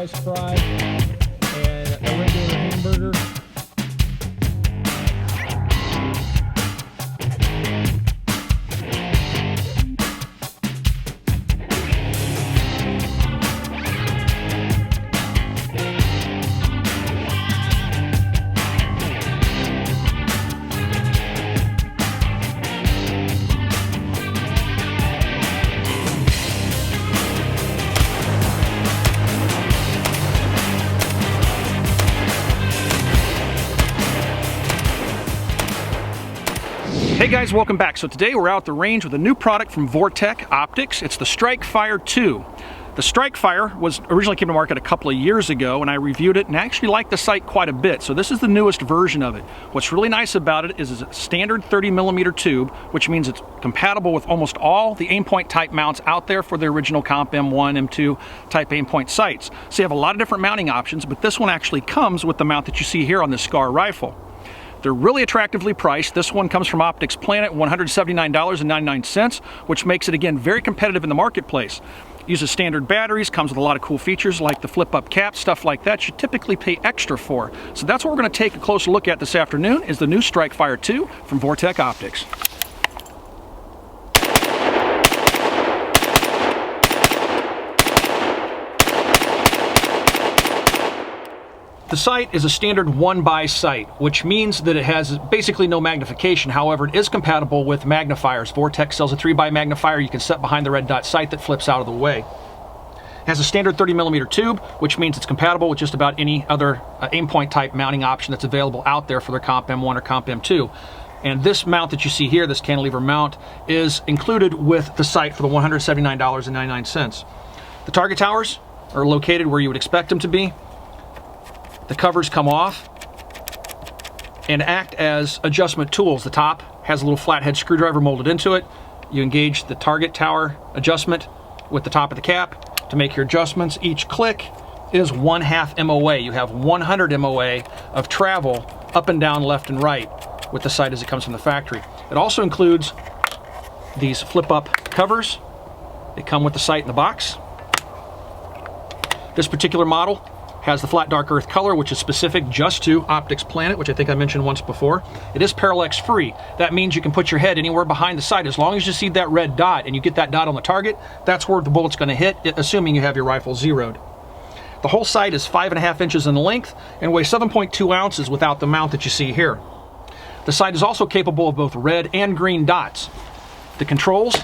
sliced fry, and a regular hamburger. Hey guys, welcome back. So today we're out at the range with a new product from Vortex Optics. It's the StrikeFireII. The StrikeFire was originally came to market a couple of years ago, and I reviewed it and actually liked the sight quite a bit. So this is the newest version of it. What's really nice about it is it's a standard 30mm tube, which means it's compatible with almost all the aim point type mounts out there for the original Comp M1, M2 type aim point sights. So you have a lot of different mounting options, but this one actually comes with the mount that you see here on this SCAR rifle. They're really attractively priced. This one comes from OpticsPlanet, $179.99, which makes it, again, very competitive in the marketplace. Uses standard batteries, comes with a lot of cool features like the flip-up cap, stuff like that you typically pay extra for. So that's what we're going to take a closer look at this afternoon, is the new StrikeFireII from Vortex Optics. The sight is a standard 1x sight, which means that it has basically no magnification. However, it is compatible with magnifiers. Vortex sells a 3x magnifier you can set behind the red dot sight that flips out of the way. It has a standard 30mm tube, which means it's compatible with just about any other aim point type mounting option that's available out there for their Comp M1 or Comp M2. And this mount that you see here, this cantilever mount, is included with the sight for the $179.99. The target towers are located where you would expect them to be. The covers come off and act as adjustment tools. The top has a little flathead screwdriver molded into it. You engage the target tower adjustment with the top of the cap to make your adjustments. Each click is 1/2 MOA. You have 100 MOA of travel up and down, left and right with the sight as it comes from the factory. It also includes these flip-up covers. They come with the sight in the box. This particular model has the flat dark earth color, which is specific just to OpticsPlanet, which I think I mentioned once before. It is parallax free. That means you can put your head anywhere behind the sight. As long as you see that red dot and you get that dot on the target, that's where the bullet's going to hit, assuming you have your rifle zeroed. The whole sight is 5.5 inches in length and weighs 7.2 ounces without the mount that you see here. The sight is also capable of both red and green dots. The controls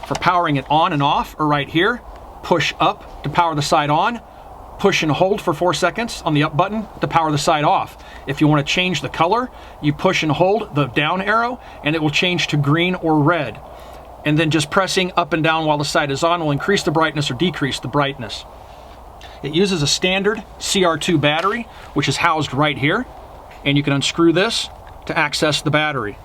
for powering it on and off are right here. Push up to power the sight on. Push and hold for 4 seconds on the up button to power the sight off. If you want to change the color, you push and hold the down arrow and it will change to green or red. And then just pressing up and down while the sight is on will increase the brightness or decrease the brightness. It uses a standard CR2 battery, which is housed right here. And you can unscrew this to access the battery.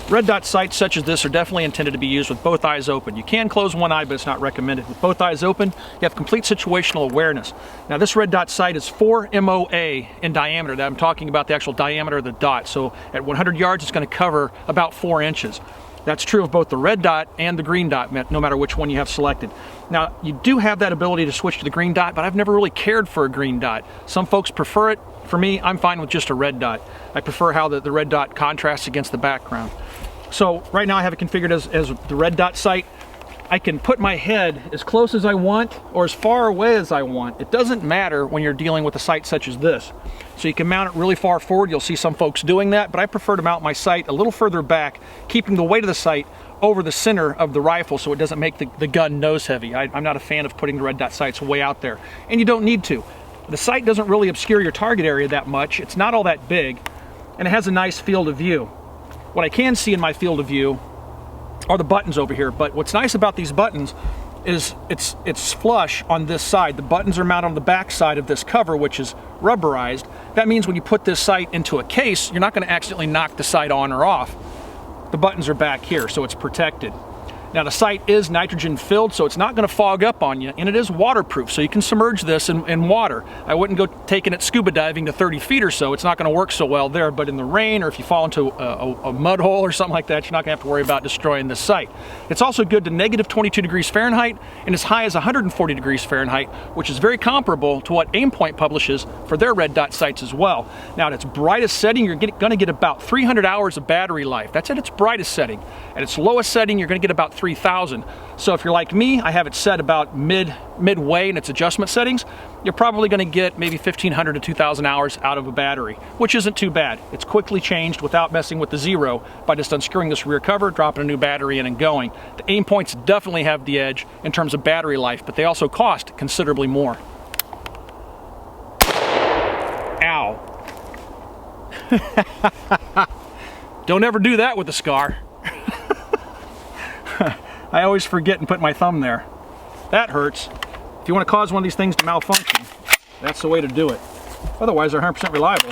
Red dot sights such as this are definitely intended to be used with both eyes open. You can close one eye, but it's not recommended. With both eyes open, you have complete situational awareness. Now this red dot sight is 4 MOA in diameter. That I'm talking about the actual diameter of the dot. So at 100 yards, it's going to cover about 4 inches. That's true of both the red dot and the green dot, no matter which one you have selected. Now, you do have that ability to switch to the green dot, but I've never really cared for a green dot. Some folks prefer it. For me, I'm fine with just a red dot. I prefer how the red dot contrasts against the background. So right now I have it configured as the red dot sight. I can put my head as close as I want or as far away as I want. It doesn't matter when you're dealing with a sight such as this. So you can mount it really far forward. You'll see some folks doing that, but I prefer to mount my sight a little further back, keeping the weight of the sight over the center of the rifle so it doesn't make the gun nose heavy. I'm not a fan of putting the red dot sights way out there, and you don't need to. The sight doesn't really obscure your target area that much. It's not all that big, and it has a nice field of view. What I can see in my field of view are the buttons over here, but what's nice about these buttons is it's flush on this side. The buttons are mounted on the back side of this cover, which is rubberized. That means when you put this sight into a case, you're not going to accidentally knock the sight on or off. The buttons are back here, so it's protected. Now the sight is nitrogen filled, so it's not going to fog up on you, and it is waterproof, so you can submerge this in water. I wouldn't go taking it scuba diving to 30 feet or so. It's not going to work so well there, but in the rain or if you fall into a mud hole or something like that, you're not going to have to worry about destroying this sight. It's also good to negative 22 degrees Fahrenheit and as high as 140 degrees Fahrenheit, which is very comparable to what Aimpoint publishes for their red dot sights as well. Now at its brightest setting, you're going to get about 300 hours of battery life. That's at its brightest setting. At its lowest setting, you're going to get about 3,000. So if you're like me, I have it set about midway in its adjustment settings. You're probably going to get maybe 1,500 to 2,000 hours out of a battery, which isn't too bad. It's quickly changed without messing with the zero by just unscrewing this rear cover, dropping a new battery in and going. The Aimpoints definitely have the edge in terms of battery life, but they also cost considerably more. Ow. Don't ever do that with a scar. I always forget and put my thumb there. That hurts. If you want to cause one of these things to malfunction, that's the way to do it. Otherwise, they're 100% reliable.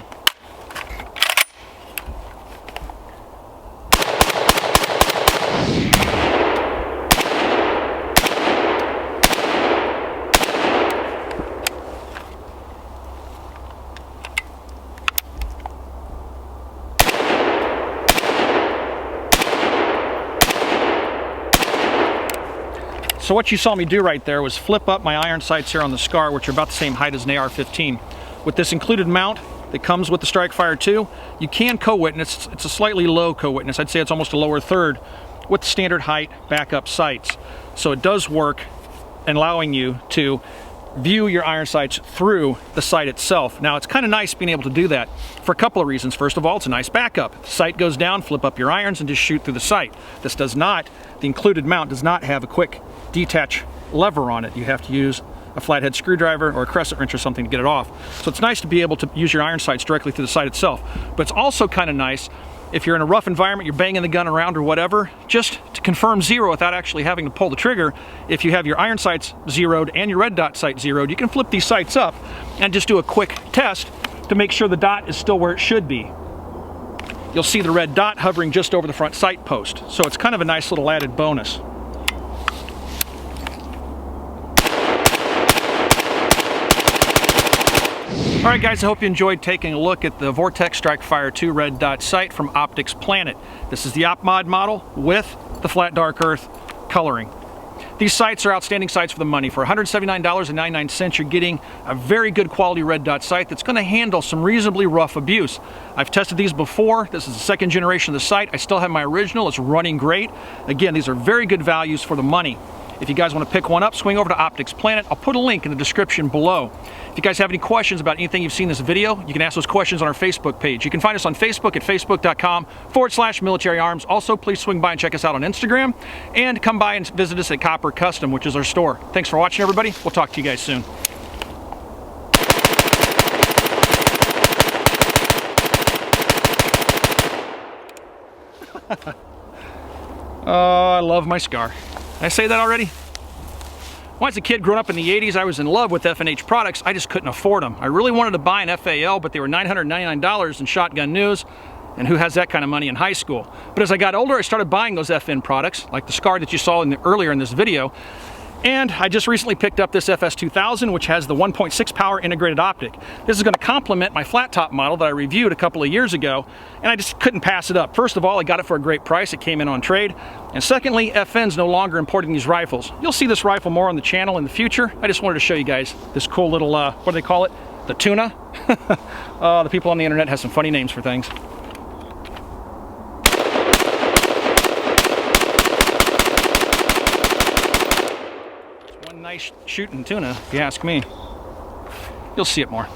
So what you saw me do right there was flip up my iron sights here on the Scar, which are about the same height as an AR-15. With this included mount that comes with the StrikeFire II, you can co-witness. It's a slightly low co-witness. I'd say it's almost a lower third with standard height backup sights. So it does work in allowing you to view your iron sights through the sight itself. Now it's kind of nice being able to do that for a couple of reasons. First of all, it's a nice backup. If the sight goes down, flip up your irons and just shoot through the sight. This does not, the included mount does not have a quick detach lever on it. You have to use a flathead screwdriver or a crescent wrench or something to get it off. So it's nice to be able to use your iron sights directly through the sight itself. But it's also kind of nice if you're in a rough environment, you're banging the gun around or whatever, just to confirm zero without actually having to pull the trigger. If you have your iron sights zeroed and your red dot sight zeroed, you can flip these sights up and just do a quick test to make sure the dot is still where it should be. You'll see the red dot hovering just over the front sight post. So it's kind of a nice little added bonus. Alright guys, I hope you enjoyed taking a look at the Vortex StrikeFireII red dot sight from OpticsPlanet. This is the OpMod model with the flat dark earth coloring. These sights are outstanding sights for the money. For $179.99, you're getting a very good quality red dot sight that's going to handle some reasonably rough abuse. I've tested these before. This is the second generation of the sight. I still have my original. It's running great. Again, these are very good values for the money. If you guys want to pick one up, swing over to OpticsPlanet. I'll put a link in the description below. If you guys have any questions about anything you've seen in this video, you can ask those questions on our Facebook page. You can find us on Facebook at facebook.com/militaryarms. Also, please swing by and check us out on Instagram, and come by and visit us at Copper Custom, which is our store. Thanks for watching, everybody. We'll talk to you guys soon. Oh, I love my Scar. Did I say that already? When I was a kid growing up in the 80s, I was in love with F&H products. I just couldn't afford them. I really wanted to buy an FAL, but they were $999 in Shotgun News, and who has that kind of money in high school? But as I got older, I started buying those FN products, like the Scar that you saw earlier in this video. And I just recently picked up this FS2000, which has the 1.6 power integrated optic. This is going to complement my flat top model that I reviewed a couple of years ago, and I just couldn't pass it up. First of all, I got it for a great price. It came in on trade. And secondly, FN's no longer importing these rifles. You'll see this rifle more on the channel in the future. I just wanted to show you guys this cool little, what do they call it? The tuna? The people on the internet have some funny names for things. Nice shooting tuna, if you ask me. You'll see it more.